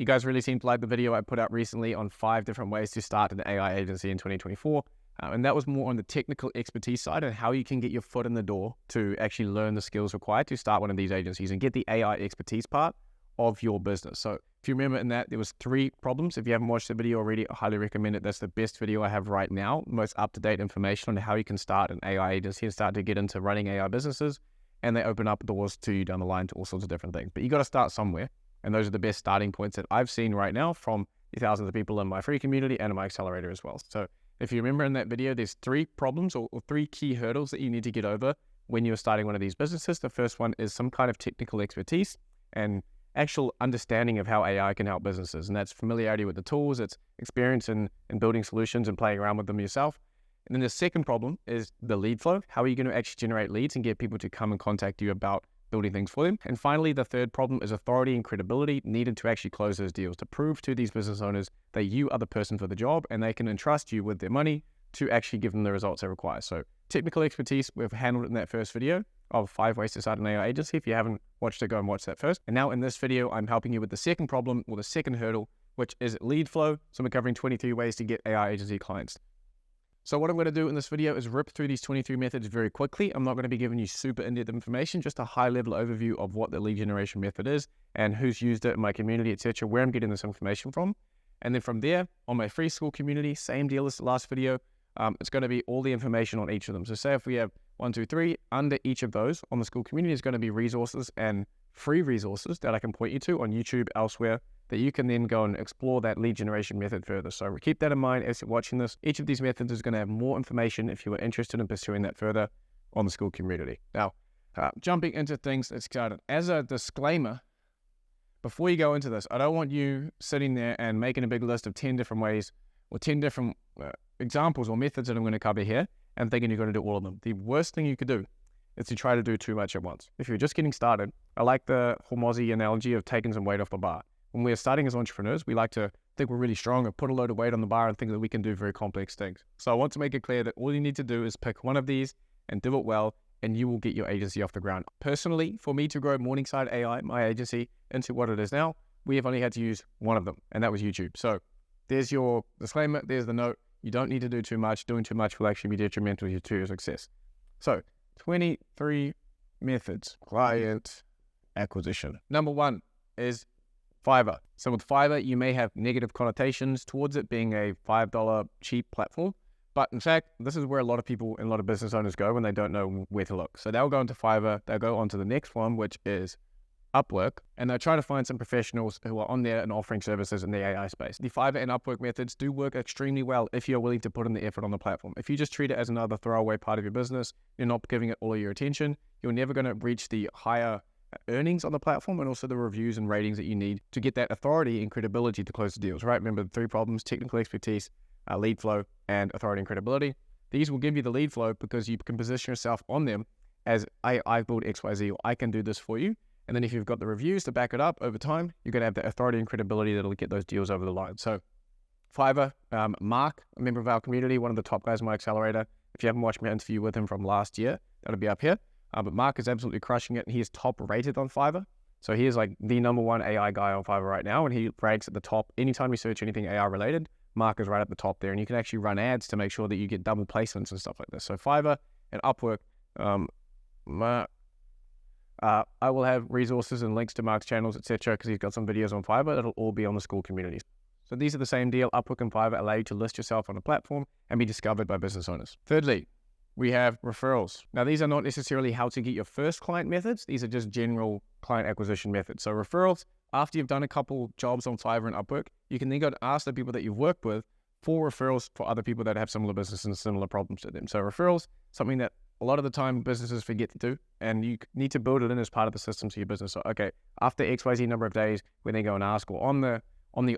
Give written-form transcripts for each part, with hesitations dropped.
You guys really seemed to like the video I put out recently on 5 different ways to start an AI agency in 2024. And that was more on the technical expertise side and how you can get your foot in the door to actually learn the skills required to start one of these agencies and get the AI expertise part of your business. So if you remember in that, there was 3 problems. If you haven't watched the video already, I highly recommend it. That's the best video I have right now, most up-to-date information on how you can start an AI agency and start to get into running AI businesses. And they open up doors to you down the line to all sorts of different things. But you got to start somewhere. And those are the best starting points that I've seen right now from the thousands of people in my free community and in my accelerator as well. So if you remember in that video, there's 3 problems or 3 key hurdles that you need to get over when you're starting one of these businesses. The first one is some kind of technical expertise and actual understanding of how AI can help businesses. And that's familiarity with the tools, it's experience in building solutions and playing around with them yourself. And then the second problem is the lead flow. How are you going to actually generate leads and get people to come and contact you about building things for them? And finally, the third problem is authority and credibility needed to actually close those deals, to prove to these business owners that you are the person for the job and they can entrust you with their money to actually give them the results they require. So technical expertise, we've handled in that first video of 5 ways to start an AI agency. If you haven't watched it, go and watch that first. And now in this video, I'm helping you with the second problem or the second hurdle, which is lead flow. So I'm covering 23 ways to get AI agency clients. So what I'm going to do in this video is rip through these 23 methods very quickly. I'm not going to be giving you super in-depth information, just a high-level overview of what the lead generation method is and who's used it in my community, etc., where I'm getting this information from. And then from there, on my free school community, same deal as the last video, it's going to be all the information on each of them. So say if we have 1, 2, 3, under each of those on the school community is going to be resources and free resources that I can point you to on YouTube, elsewhere, that you can then go and explore that lead generation method further. So keep that in mind as you're watching this. Each of these methods is going to have more information if you are interested in pursuing that further on the school community. Now, jumping into things that's started. As a disclaimer, before you go into this, I don't want you sitting there and making a big list of 10 different ways or 10 different examples or methods that I'm going to cover here and thinking you're going to do all of them. The worst thing you could do is to try to do too much at once. If you're just getting started, I like the Hormozy analogy of taking some weight off the bar. When we're starting as entrepreneurs, we like to think we're really strong or put a load of weight on the bar and think that we can do very complex things. So I want to make it clear that all you need to do is pick one of these and do it well, and you will get your agency off the ground. Personally, for me to grow Morningside AI, my agency, into what it is now, we have only had to use one of them, and that was YouTube. So there's your disclaimer, there's the note. You don't need to do too much. Doing too much will actually be detrimental to your success. So 23 methods, client acquisition. Number 1 is Fiverr. So with Fiverr, you may have negative connotations towards it being a $5 cheap platform. But in fact, this is where a lot of people and a lot of business owners go when they don't know where to look. So they'll go into Fiverr, they'll go on to the next one, which is Upwork, and they'll try to find some professionals who are on there and offering services in the AI space. The Fiverr and Upwork methods do work extremely well if you're willing to put in the effort on the platform. If you just treat it as another throwaway part of your business, you're not giving it all of your attention, you're never going to reach the higher earnings on the platform and also the reviews and ratings that you need to get that authority and credibility to close the deals, right? Remember the 3 problems: technical expertise, lead flow, and authority and credibility. These will give you the lead flow because you can position yourself on them as I build XYZ, or I can do this for you. And then if you've got the reviews to back it up over time, you're going to have the authority and credibility that'll get those deals over the line. So Fiverr, Mark, a member of our community, one of the top guys in my accelerator. If you haven't watched my interview with him from last year, that'll be up here. But Mark is absolutely crushing it. He is top rated on Fiverr. So he is like the #1 AI guy on Fiverr right now. And he ranks at the top. Anytime you search anything AI related, Mark is right at the top there. And you can actually run ads to make sure that you get double placements and stuff like this. So Fiverr and Upwork, Mark, I will have resources and links to Mark's channels, etc., because he's got some videos on Fiverr. That'll all be on the school community. So these are the same deal. Upwork and Fiverr allow you to list yourself on a platform and be discovered by business owners. Thirdly, we have referrals. Now, these are not necessarily how to get your first client methods. These are just general client acquisition methods. So referrals, after you've done a couple jobs on Fiverr and Upwork, you can then go and ask the people that you've worked with for referrals for other people that have similar businesses and similar problems to them. So referrals, something that a lot of the time businesses forget to do, and you need to build it in as part of the system to your business. So, okay, after XYZ number of days, when they go and ask, or on the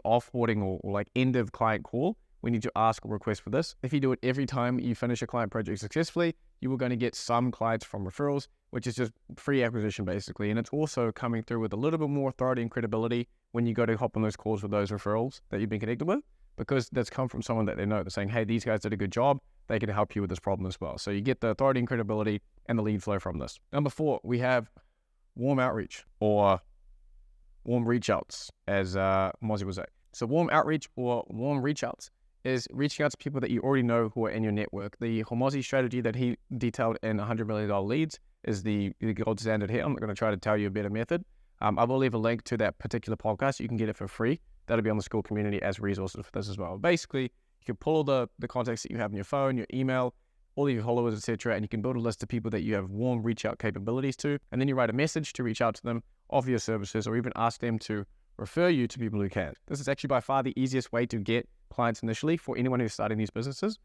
offboarding or like end of client call, we need to ask or request for this. If you do it every time you finish a client project successfully, you are going to get some clients from referrals, which is just free acquisition basically. And it's also coming through with a little bit more authority and credibility when you go to hop on those calls with those referrals that you've been connected with, because that's come from someone that they know. They're saying, hey, these guys did a good job. They can help you with this problem as well. So you get the authority and credibility and the lead flow from this. Number 4, we have warm outreach or warm reach outs, as Mozzie would say. So warm outreach or warm reach outs is reaching out to people that you already know who are in your network. The Hormozi strategy that he detailed in $100 million leads is the gold standard here. I'm not going to try to tell you a better method. I will leave a link to that particular podcast. You can get it for free. That'll be on the school community as resources for this as well. Basically, you can pull all the contacts that you have in your phone, your email, all of your followers, etc., and you can build a list of people that you have warm reach out capabilities to, and then you write a message to reach out to them, offer your services, or even ask them to refer you to people who can. This is actually by far the easiest way to get clients initially for anyone who's starting these businesses,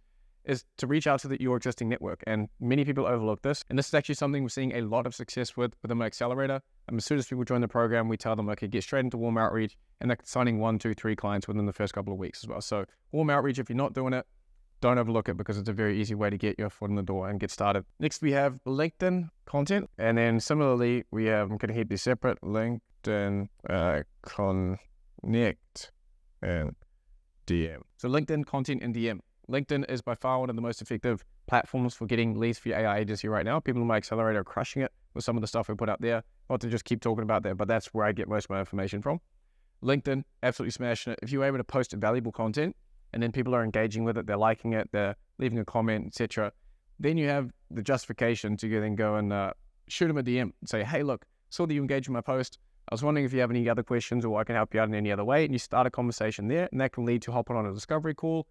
is to reach out to your existing network. And many people overlook this. And this is actually something we're seeing a lot of success with within my accelerator. As soon as people join the program, we tell them, okay, get straight into warm outreach, and they're signing 1, 2, 3 clients within the first couple of weeks as well. So warm outreach, if you're not doing it, don't overlook it, because it's a very easy way to get your foot in the door and get started. Next, we have LinkedIn content. And then similarly, we have, I'm going to keep these separate, LinkedIn Connect and DM. So LinkedIn content and DM. LinkedIn is by far one of the most effective platforms for getting leads for your AI agency right now. People in my accelerator are crushing it with some of the stuff we put out there. Not to just keep talking about that, but that's where I get most of my information from. LinkedIn, absolutely smashing it. If you're able to post valuable content and then people are engaging with it, they're liking it, they're leaving a comment, etc., then you have the justification to then go and shoot them a DM and say, hey, look, saw that you engaged with my post. I was wondering if you have any other questions or I can help you out in any other way. And you start a conversation there, and that can lead to hopping on a discovery call.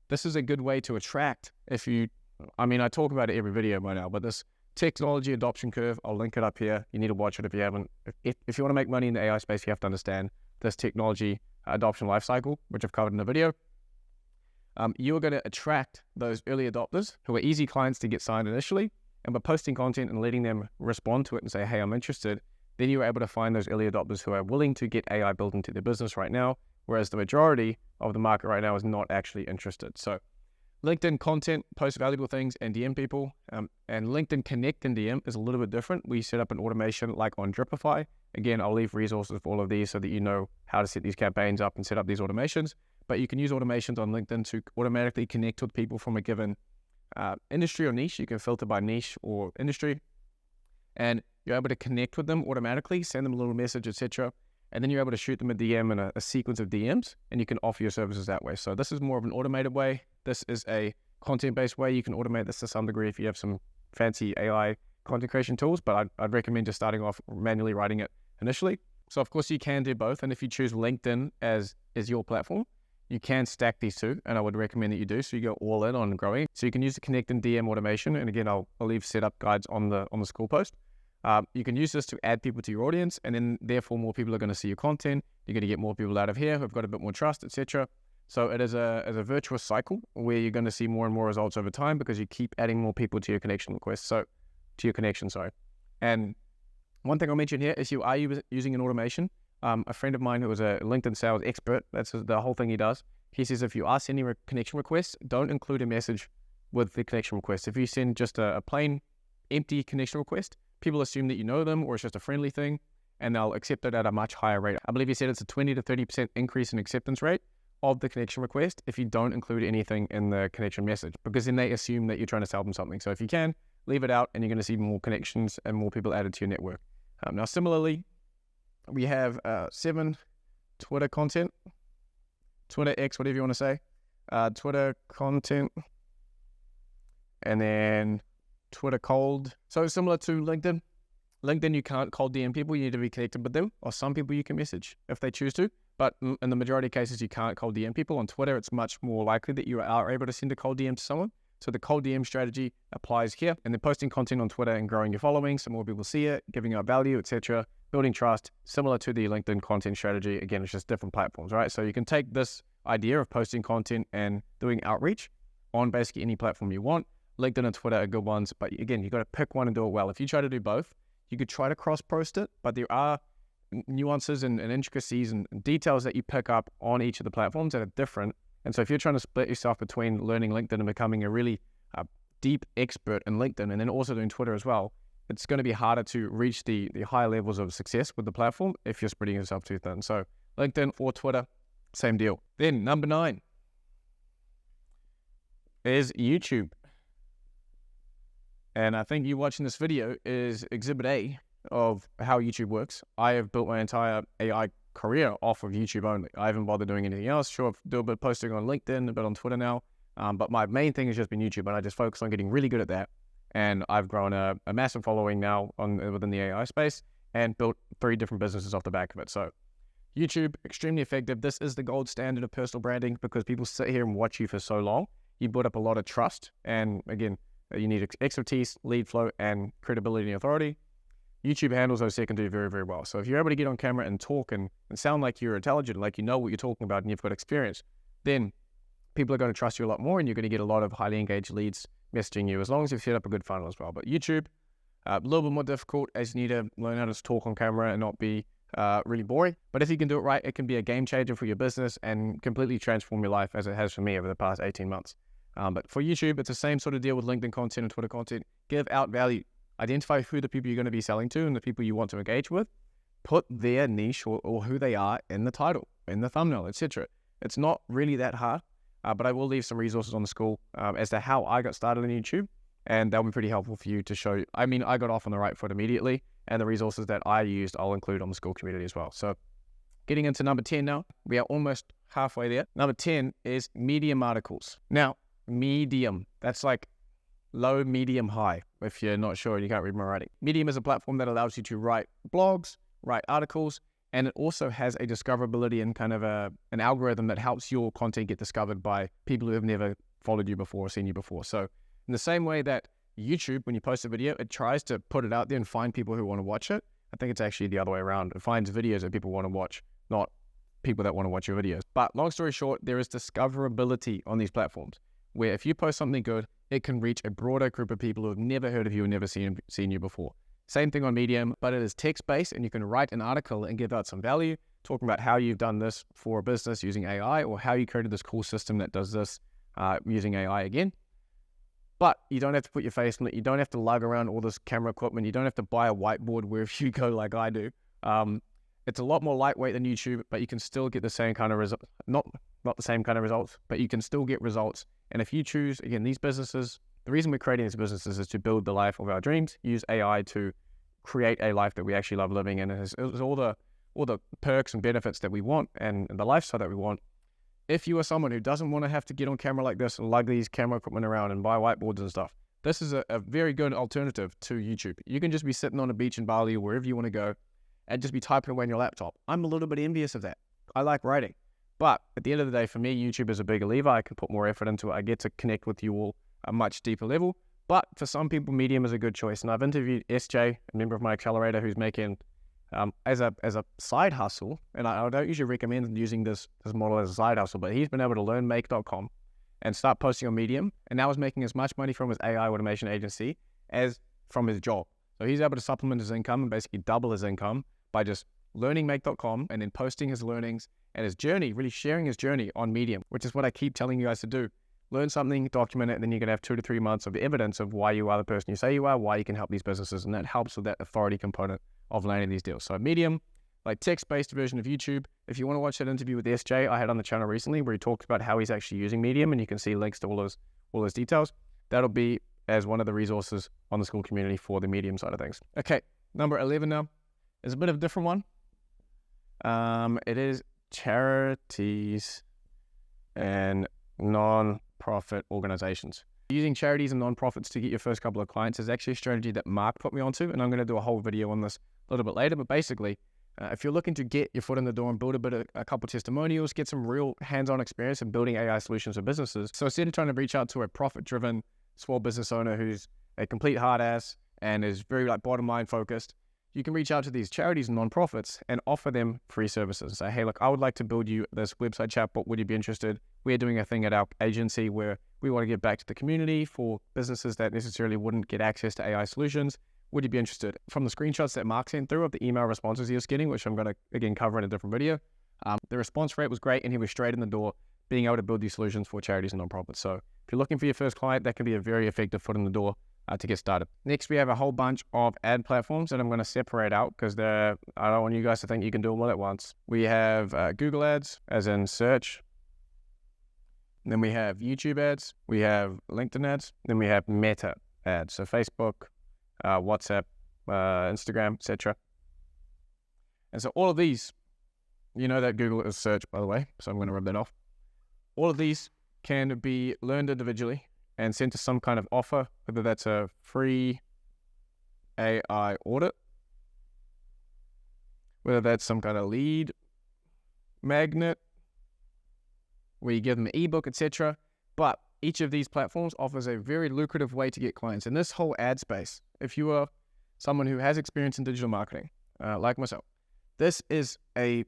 This is a good way to attract. I talk about it every video by now, but this technology adoption curve, I'll link it up here. You need to watch it if you haven't. If you want to make money in the AI space, you have to understand this technology adoption lifecycle, which I've covered in the video. You are going to attract those early adopters who are easy clients to get signed initially. And by posting content and letting them respond to it and say, hey, I'm interested, then you're able to find those early adopters who are willing to get AI built into their business right now, whereas the majority of the market right now is not actually interested. So LinkedIn content, post valuable things, and DM people. And LinkedIn Connect and DM is a little bit different. We set up an automation like on Dripify. Again, I'll leave resources for all of these so that you know how to set these campaigns up and set up these automations. But you can use automations on LinkedIn to automatically connect with people from a given industry or niche. You can filter by niche or industry. And you're able to connect with them automatically, send them a little message, etc. And then you're able to shoot them a DM and a sequence of DMs, and you can offer your services that way. So this is more of an automated way. This is a content-based way. You can automate this to some degree if you have some fancy AI content creation tools, but I'd recommend just starting off manually writing it initially. So of course you can do both. And if you choose LinkedIn as your platform, you can stack these two, and I would recommend that you do. So you go all in on growing. So you can use the Connect and DM automation. And again, I'll leave setup guides on the school post. You can use this to add people to your audience, and then therefore more people are going to see your content. You're going to get more people out of here who've got a bit more trust, etc. So it is a virtuous cycle where you're going to see more and more results over time because you keep adding more people to your connection requests. And one thing I'll mention here is you are using an automation. A friend of mine who was a LinkedIn sales expert, that's the whole thing he does. He says if you are sending a connection request, don't include a message with the connection request. If you send just a plain empty connection request, people assume that you know them or it's just a friendly thing, and they'll accept it at a much higher rate. I believe he said it's a 20 to 30% increase in acceptance rate of the connection request if you don't include anything in the connection message, because then they assume that you're trying to sell them something. So if you can, leave it out, and you're going to see more connections and more people added to your network. Now, similarly, we have 7 Twitter content, Twitter X, whatever you want to say, Twitter content, and then Twitter cold. So similar to LinkedIn. LinkedIn, you can't cold DM people. You need to be connected with them, or some people you can message if they choose to. But in the majority of cases, you can't cold DM people. On Twitter, it's much more likely that you are able to send a cold DM to someone. So the cold DM strategy applies here. And then posting content on Twitter and growing your following so more people see it, giving out value, etc., building trust, similar to the LinkedIn content strategy. Again, it's just different platforms, right? So you can take this idea of posting content and doing outreach on basically any platform you want. LinkedIn and Twitter are good ones, but again, you got to pick one and do it well. If you try to do both, you could try to cross-post it, but there are nuances and intricacies and details that you pick up on each of the platforms that are different. And so if you're trying to split yourself between learning LinkedIn and becoming a really deep expert in LinkedIn and then also doing Twitter as well, it's going to be harder to reach the higher levels of success with the platform if you're spreading yourself too thin. So LinkedIn or Twitter, same deal. Then number 9 is YouTube. And I think you watching this video is exhibit A of how YouTube works. I have built my entire AI career off of YouTube only. I haven't bothered doing anything else. Sure, do a bit of posting on LinkedIn, a bit on Twitter now. But my main thing has just been YouTube, and I just focus on getting really good at that. And I've grown a massive following now within the AI space and built 3 different businesses off the back of it. So YouTube, extremely effective. This is the gold standard of personal branding because people sit here and watch you for so long. You build up a lot of trust. And again, you need expertise, lead flow, and credibility and authority. YouTube handles those secondary very, very well. So if you're able to get on camera and talk and sound like you're intelligent, like you know what you're talking about and you've got experience, then people are going to trust you a lot more and you're going to get a lot of highly engaged leads messaging you as long as you've set up a good funnel as well. But YouTube, a little bit more difficult as you need to learn how to talk on camera and not be really boring. But if you can do it right, it can be a game changer for your business and completely transform your life as it has for me over the past 18 months. But for YouTube, it's the same sort of deal with LinkedIn content and Twitter content. Give out value. Identify who the people you're going to be selling to and the people you want to engage with. Put their niche or who they are in the title, in the thumbnail, etc. It's not really that hard, but I will leave some resources on the school as to how I got started on YouTube, and that'll be pretty helpful for you to show you. I mean, I got off on the right foot immediately, and the resources that I used, I'll include on the school community as well. So getting into number 10 now, we are almost halfway there. Number 10 is Medium articles. Now, Medium, that's like low, medium, high, if you're not sure and you can't read my writing. Medium is a platform that allows you to write blogs, write articles, and it also has a discoverability and kind of an algorithm that helps your content get discovered by people who have never followed you before or seen you before. So in the same way that YouTube, when you post a video, it tries to put it out there and find people who want to watch it. I think it's actually the other way around. It finds videos that people want to watch, not people that want to watch your videos. But long story short, there is discoverability on these platforms where if you post something good, it can reach a broader group of people who have never heard of you and never seen you before. Same thing on Medium, but it is text-based and you can write an article and give out some value, talking about how you've done this for a business using AI or how you created this cool system that does this using AI again. But you don't have to put your face on it. You don't have to lug around all this camera equipment. You don't have to buy a whiteboard wherever you go like I do. It's a lot more lightweight than YouTube, but you can still get the same kind of results. Not the same kind of results, but you can still get results. And if you choose, again, these businesses, the reason we're creating these businesses is to build the life of our dreams, use AI to create a life that we actually love living in. And it has all the perks and benefits that we want and the lifestyle that we want. If you are someone who doesn't want to have to get on camera like this and lug these camera equipment around and buy whiteboards and stuff, this is a very good alternative to YouTube. You can just be sitting on a beach in Bali or wherever you want to go and just be typing away on your laptop. I'm a little bit envious of that. I like writing. But at the end of the day, for me, YouTube is a bigger lever. I can put more effort into it. I get to connect with you all at a much deeper level. But for some people, Medium is a good choice. And I've interviewed SJ, a member of my accelerator, who's making as a side hustle, and I don't usually recommend using this model as a side hustle, but he's been able to learn make.com and start posting on Medium, and now is making as much money from his AI automation agency as from his job. So he's able to supplement his income and basically double his income by just learning make.com and then posting his learnings and his journey, really sharing his journey on Medium, which is what I keep telling you guys to do. Learn something, document it, and then you're going to have 2 to 3 months of evidence of why you are the person you say you are, why you can help these businesses, and that helps with that authority component of landing these deals. So Medium, like text-based version of YouTube. If you want to watch that interview with SJ I had on the channel recently where he talked about how he's actually using Medium, and you can see links to all those details, that'll be as one of the resources on the school community for the Medium side of things. Okay, number 11 now is a bit of a different one. It is charities and non-profit organizations. Using charities and non-profits to get your first couple of clients is actually a strategy that Mark put me onto, and I'm going to do a whole video on this a little bit later. But basically, if you're looking to get your foot in the door and build a couple testimonials, get some real hands-on experience in building AI solutions for businesses. So instead of trying to reach out to a profit-driven small business owner who's a complete hard ass and is very bottom line focused, you can reach out to these charities and non-profits and offer them free services. Say, hey, look, I would like to build you this website chatbot. Would you be interested? We're doing a thing at our agency where we want to give back to the community for businesses that necessarily wouldn't get access to AI solutions. Would you be interested? From the screenshots that Mark sent through of the email responses he was getting, which I'm going to, again, cover in a different video, the response rate was great, and he was straight in the door being able to build these solutions for charities and non-profits. So if you're looking for your first client, that can be a very effective foot in the door to get started. Next, we have a whole bunch of ad platforms that I'm going to separate out because I don't want you guys to think you can do them all at once. We have Google ads, as in search. Then we have YouTube ads. We have LinkedIn ads. Then we have Meta ads, so Facebook, WhatsApp, Instagram, etc. And so all of these You know that Google is search, by the way, so I'm going to rub that off. All of these can be learned individually and sent to some kind of offer, whether that's a free AI audit, whether that's some kind of lead magnet, where you give them an ebook, etc. But each of these platforms offers a very lucrative way to get clients. In this whole ad space, if you are someone who has experience in digital marketing, like myself, this is a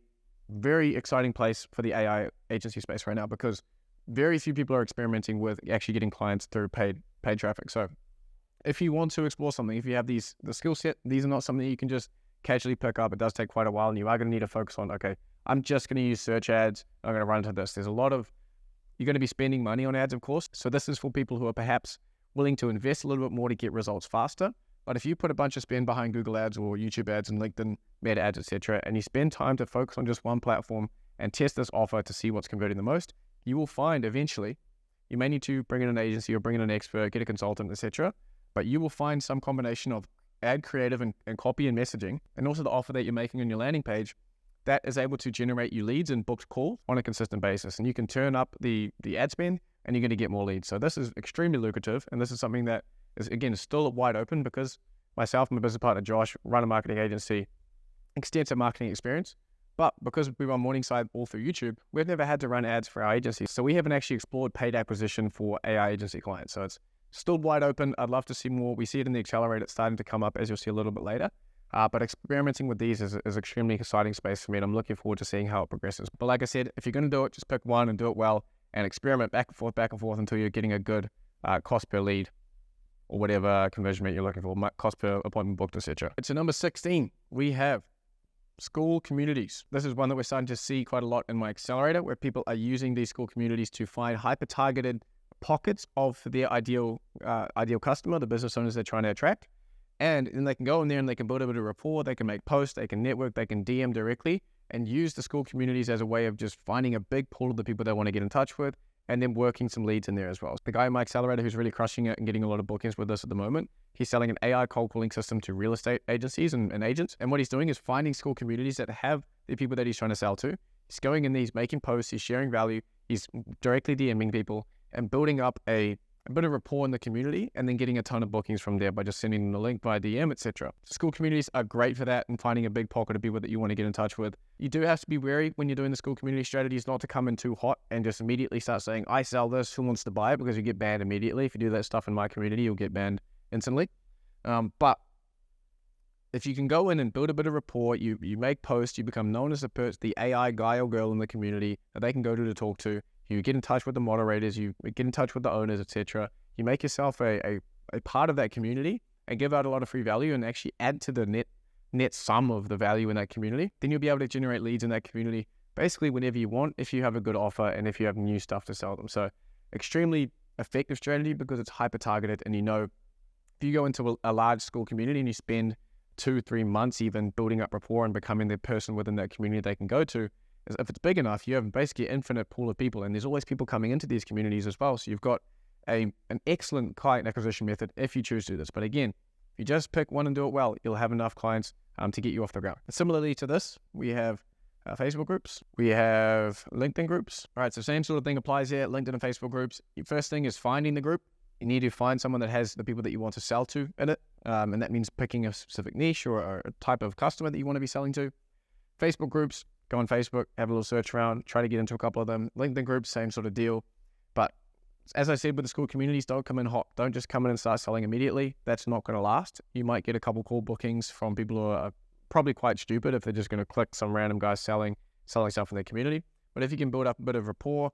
very exciting place for the AI agency space right now, because very few people are experimenting with actually getting clients through paid traffic. So if you want to explore something, if you have the skill set, these are not something you can just casually pick up. It does take quite a while, and you are going to need to focus on, okay, I'm just going to use search ads. I'm going to run into this. There's a lot of, you're going to be spending money on ads, of course. So this is for people who are perhaps willing to invest a little bit more to get results faster. But if you put a bunch of spend behind Google ads or YouTube ads and LinkedIn Meta ads, etc., and you spend time to focus on just one platform and test this offer to see what's converting the most, you will find eventually, you may need to bring in an agency or bring in an expert, get a consultant, etc., but you will find some combination of ad creative and copy and messaging, and also the offer that you're making on your landing page, that is able to generate you leads and booked calls on a consistent basis. And you can turn up the ad spend and you're going to get more leads. So this is extremely lucrative. And this is something that is, again, still wide open, because myself and my business partner, Josh, run a marketing agency, extensive marketing experience. But because we run Morningside all through YouTube, we've never had to run ads for our agency. So we haven't actually explored paid acquisition for AI agency clients. So it's still wide open. I'd love to see more. We see it in the accelerator. It's starting to come up, as you'll see a little bit later. But experimenting with these is extremely exciting space for me, and I'm looking forward to seeing how it progresses. But like I said, if you're going to do it, just pick one and do it well, and experiment back and forth until you're getting a good cost per lead, or whatever conversion rate you're looking for, cost per appointment booked, etc. So number 16, we have school communities. This is one that we're starting to see quite a lot in my accelerator, where people are using these school communities to find hyper-targeted pockets of their ideal customer, the business owners they're trying to attract. And then they can go in there and they can build a bit of rapport, they can make posts, they can network, they can DM directly, and use the school communities as a way of just finding a big pool of the people they want to get in touch with, and then working some leads in there as well. The guy in my accelerator who's really crushing it and getting a lot of bookings with us at the moment, he's selling an AI cold calling system to real estate agencies and agents. And what he's doing is finding school communities that have the people that he's trying to sell to. He's going in, he's making posts, he's sharing value, he's directly DMing people and building up a bit of rapport in the community, and then getting a ton of bookings from there by just sending them the link via DM, etc. School communities are great for that, and finding a big pocket of people that you want to get in touch with. You do have to be wary when you're doing the school community strategies, not to come in too hot and just immediately start saying, I sell this, who wants to buy it? Because you get banned immediately. If you do that stuff in my community, you'll get banned instantly. But if you can go in and build a bit of rapport, you make posts, you become known as the AI guy or girl in the community that they can go to talk to. You get in touch with the moderators, you get in touch with the owners, etc. You make yourself a part of that community and give out a lot of free value and actually add to the net sum of the value in that community. Then you'll be able to generate leads in that community basically whenever you want, if you have a good offer and if you have new stuff to sell them. So extremely effective strategy, because it's hyper-targeted, and if you go into a large school community and you spend 2-3 months even building up rapport and becoming the person within that community they can go to, if it's big enough, you have basically an infinite pool of people, and there's always people coming into these communities as well. So you've got an excellent client acquisition method if you choose to do this. But again, if you just pick one and do it well, you'll have enough clients to get you off the ground. Similarly to this, we have Facebook groups, we have LinkedIn groups. All right, so same sort of thing applies here, LinkedIn and Facebook groups. Your first thing is finding the group. You need to find someone that has the people that you want to sell to in it, and that means picking a specific niche or a type of customer that you want to be selling to. Facebook groups, go on Facebook, have a little search around, try to get into a couple of them. LinkedIn groups, same sort of deal. But as I said with the school communities, don't come in hot. Don't just come in and start selling immediately. That's not going to last. You might get a couple call bookings from people who are probably quite stupid if they're just going to click some random guy selling stuff in their community. But if you can build up a bit of rapport,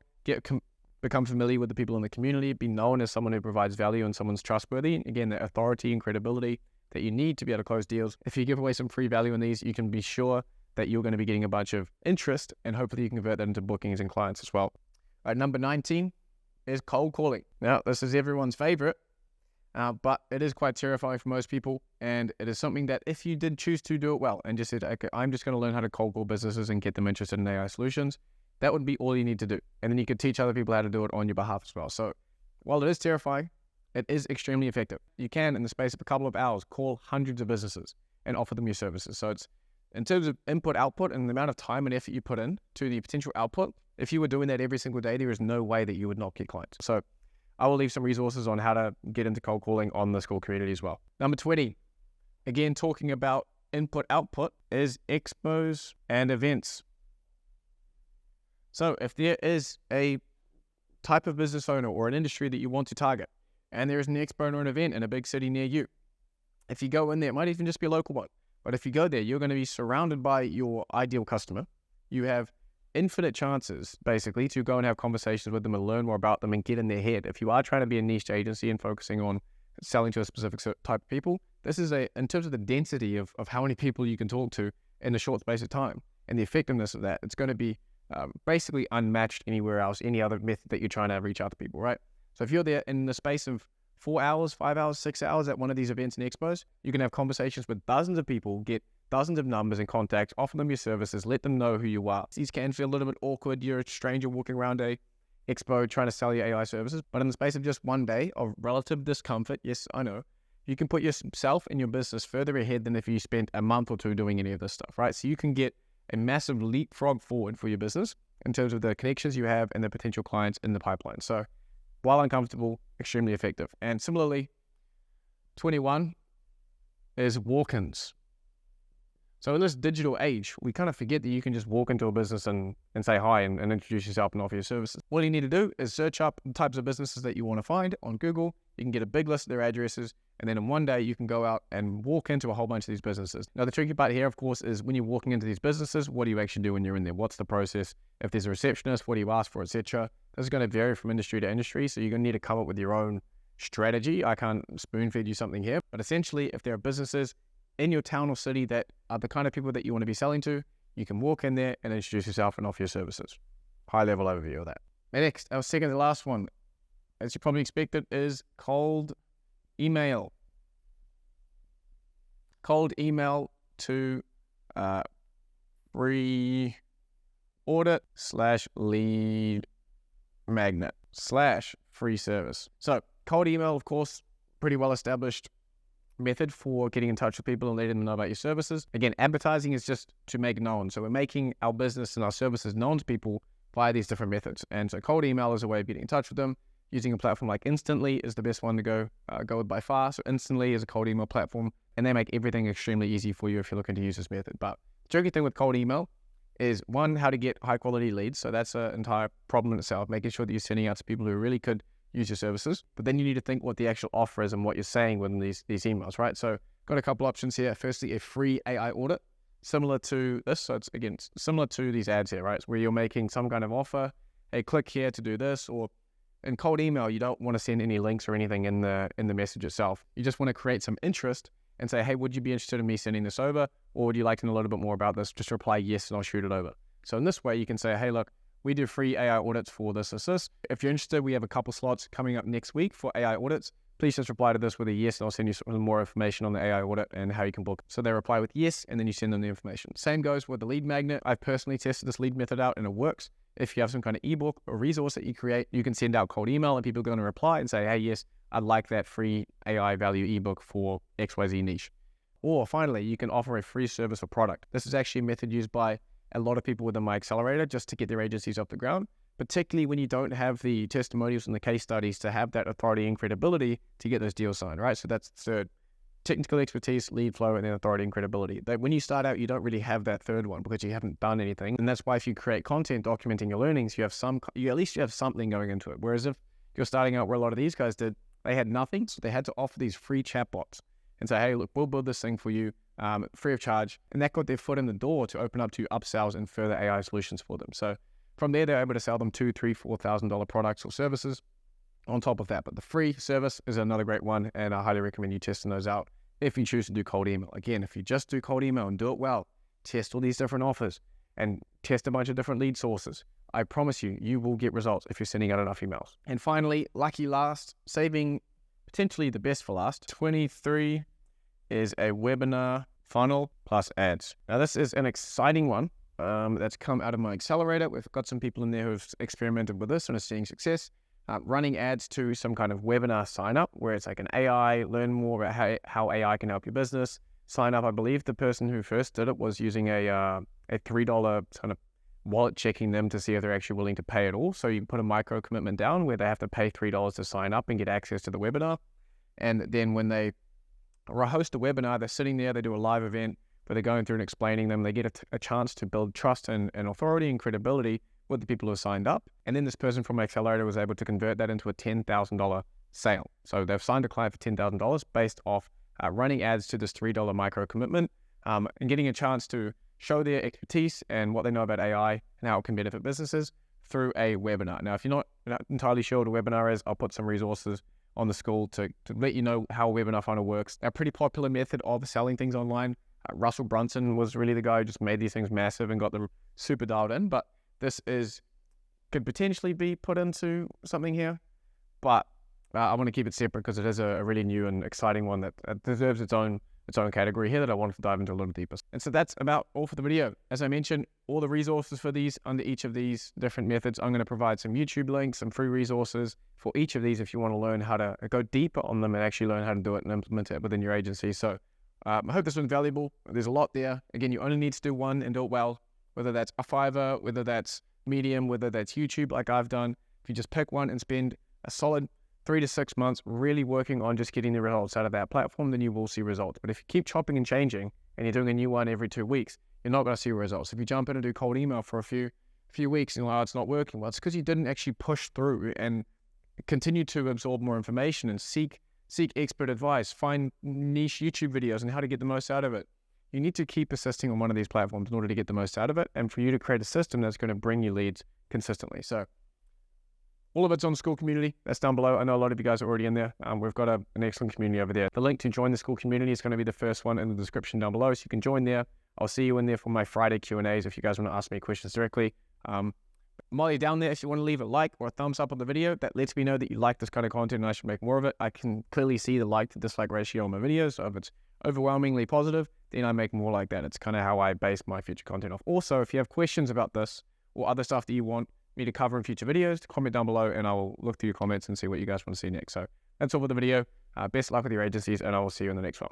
become familiar with the people in the community, be known as someone who provides value and someone's trustworthy, again, the authority and credibility that you need to be able to close deals. If you give away some free value in these, you can be sure that you're going to be getting a bunch of interest, and hopefully you can convert that into bookings and clients as well. All right, number 19 is cold calling. Now, this is everyone's favorite, but it is quite terrifying for most people, and it is something that if you did choose to do it well and just said, okay, I'm just going to learn how to cold call businesses and get them interested in AI solutions, that would be all you need to do. And then you could teach other people how to do it on your behalf as well. So while it is terrifying, it is extremely effective. You can, in the space of a couple of hours, call hundreds of businesses and offer them your services. So In terms of input, output, and the amount of time and effort you put in to the potential output, if you were doing that every single day, there is no way that you would not get clients. So I will leave some resources on how to get into cold calling on the school community as well. Number 20, again, talking about input, output, is expos and events. So if there is a type of business owner or an industry that you want to target, and there is an expo or an event in a big city near you, if you go in there, it might even just be a local one. But if you go there, you're going to be surrounded by your ideal customer. You have infinite chances, basically, to go and have conversations with them and learn more about them and get in their head. If you are trying to be a niche agency and focusing on selling to a specific type of people, this is in terms of the density of how many people you can talk to in a short space of time and the effectiveness of that, it's going to be basically unmatched anywhere else, any other method that you're trying to reach out to people, right? So if you're there in the space of 4 hours, 5 hours, 6 hours at one of these events and expos, you can have conversations with dozens of people, get dozens of numbers and contacts, offer them your services, let them know who you are. These can feel a little bit awkward. You're a stranger walking around a expo trying to sell your AI services, but in the space of just one day of relative discomfort, yes, I know, you can put yourself and your business further ahead than if you spent a month or two doing any of this stuff, right? So you can get a massive leapfrog forward for your business in terms of the connections you have and the potential clients in the pipeline. So while uncomfortable, extremely effective. And similarly, 21 is walk-ins. So in this digital age, we kind of forget that you can just walk into a business and say hi and introduce yourself and offer your services. What you need to do is search up the types of businesses that you want to find on Google. You can get a big list of their addresses, and then in one day you can go out and walk into a whole bunch of these businesses. Now the tricky part here, of course, is when you're walking into these businesses, what do you actually do when you're in there? What's the process? If there's a receptionist, what do you ask for, etc. This is going to vary from industry to industry, so you're going to need to come up with your own strategy. I can't spoon feed you something here, but essentially if there are businesses in your town or city that are the kind of people that you want to be selling to, you can walk in there and introduce yourself and offer your services. High level overview of that. Next, our second to last one, as you probably expected, is cold email. Cold email to free audit / lead magnet / free service. So cold email, of course, pretty well established method for getting in touch with people and letting them know about your services. Again, advertising is just to make known. So we're making our business and our services known to people via these different methods. And so cold email is a way of getting in touch with them. Using a platform like Instantly is the best one to go with by far. So Instantly is a cold email platform, and they make everything extremely easy for you if you're looking to use this method. But the tricky thing with cold email is, one, how to get high quality leads. So that's an entire problem in itself, making sure that you're sending out to people who really could use your services. But then you need to think what the actual offer is and what you're saying within these emails, right? So got a couple options here. Firstly, a free AI audit, similar to this. So it's, again, similar to these ads here, right? It's where you're making some kind of offer. Hey, click here to do this. Or in cold email, you don't want to send any links or anything in the message itself. You just want to create some interest and say, hey, would you be interested in me sending this over? Or would you like to know a little bit more about this? Just reply yes, and I'll shoot it over. So in this way, you can say, hey, look, we do free AI audits for this. If you're interested, we have a couple slots coming up next week for AI audits. Please just reply to this with a yes, and I'll send you some more information on the AI audit and how you can book. So they reply with yes, and then you send them the information. Same goes with the lead magnet. I've personally tested this lead method out, and it works. If you have some kind of ebook or resource that you create, you can send out cold email, and people are going to reply and say, hey, yes, I'd like that free AI value ebook for XYZ niche. Or finally, you can offer a free service or product. This is actually a method used by a lot of people within my accelerator just to get their agencies off the ground, particularly when you don't have the testimonials and the case studies to have that authority and credibility to get those deals signed, right? So that's the third. Technical expertise, lead flow, and then authority and credibility. When you start out, you don't really have that third one because you haven't done anything. And that's why if you create content documenting your learnings, you at least have something going into it. Whereas if you're starting out where a lot of these guys did, they had nothing, so they had to offer these free chatbots and say, hey, look, we'll build this thing for you free of charge. And that got their foot in the door to open up to upsells and further AI solutions for them. So from there, they're able to sell them $2,000, $3,000, $4,000 products or services on top of that. But the free service is another great one, and I highly recommend you testing those out if you choose to do cold email. Again, if you just do cold email and do it well, test all these different offers and test a bunch of different lead sources, I promise you, you will get results if you're sending out enough emails. And finally, lucky last, saving potentially the best for last, 23 is a webinar funnel plus ads. Now, this is an exciting one that's come out of my accelerator. We've got some people in there who've experimented with this and are seeing success. Running ads to some kind of webinar sign up where it's like an AI, learn more about how AI can help your business, sign up. I believe the person who first did it was using a $3 kind of wallet, checking them to see if they're actually willing to pay at all. So you put a micro commitment down where they have to pay $3 to sign up and get access to the webinar. And then when they host a webinar, they're sitting there, they do a live event where they're going through and explaining them. They get a chance to build trust and authority and credibility with the people who signed up. And then this person from Accelerator was able to convert that into a $10,000 sale. So they've signed a client for $10,000 based off running ads to this $3 micro commitment and getting a chance to show their expertise and what they know about AI and how it can benefit businesses through a webinar. Now, if you're not entirely sure what a webinar is, I'll put some resources on the school to let you know how a webinar funnel works. A pretty popular method of selling things online. Russell Brunson was really the guy who just made these things massive and got them super dialed in. But this could potentially be put into something here. But I want to keep it separate because it is a really new and exciting one that deserves its own category here that I wanted to dive into a little deeper. And so that's about all for the video. As I mentioned, all the resources for these under each of these different methods, I'm going to provide some YouTube links, some free resources for each of these if you want to learn how to go deeper on them and actually learn how to do it and implement it within your agency. So I hope this was valuable. There's a lot there. Again, you only need to do one and do it well, whether that's a Fiverr, whether that's Medium, whether that's YouTube like I've done. If you just pick one and spend a solid 3 to 6 months really working on just getting the results out of that platform, then you will see results. But if you keep chopping and changing and you're doing a new one every 2 weeks, you're not going to see results. If you jump in and do cold email for a few weeks and it's not working, well, it's because you didn't actually push through and continue to absorb more information and seek expert advice, find niche YouTube videos and how to get the most out of it. You need to keep persisting on one of these platforms in order to get the most out of it and for you to create a system that's going to bring you leads consistently. So all of it's on the school community. That's down below. I know a lot of you guys are already in there. We've got an excellent community over there. The link to join the school community is going to be the first one in the description down below, so you can join there. I'll see you in there for my Friday Q&As if you guys want to ask me questions directly. While you're down there, if you want to leave a like or a thumbs up on the video, that lets me know that you like this kind of content and I should make more of it. I can clearly see the like to dislike ratio on my videos, so if it's overwhelmingly positive, then I make more like that. It's kind of how I base my future content off. Also, if you have questions about this or other stuff that you want me to cover in future videos, comment down below and I will look through your comments and see what you guys want to see next. So that's all for the video. Best luck with your agencies and I will see you in the next one.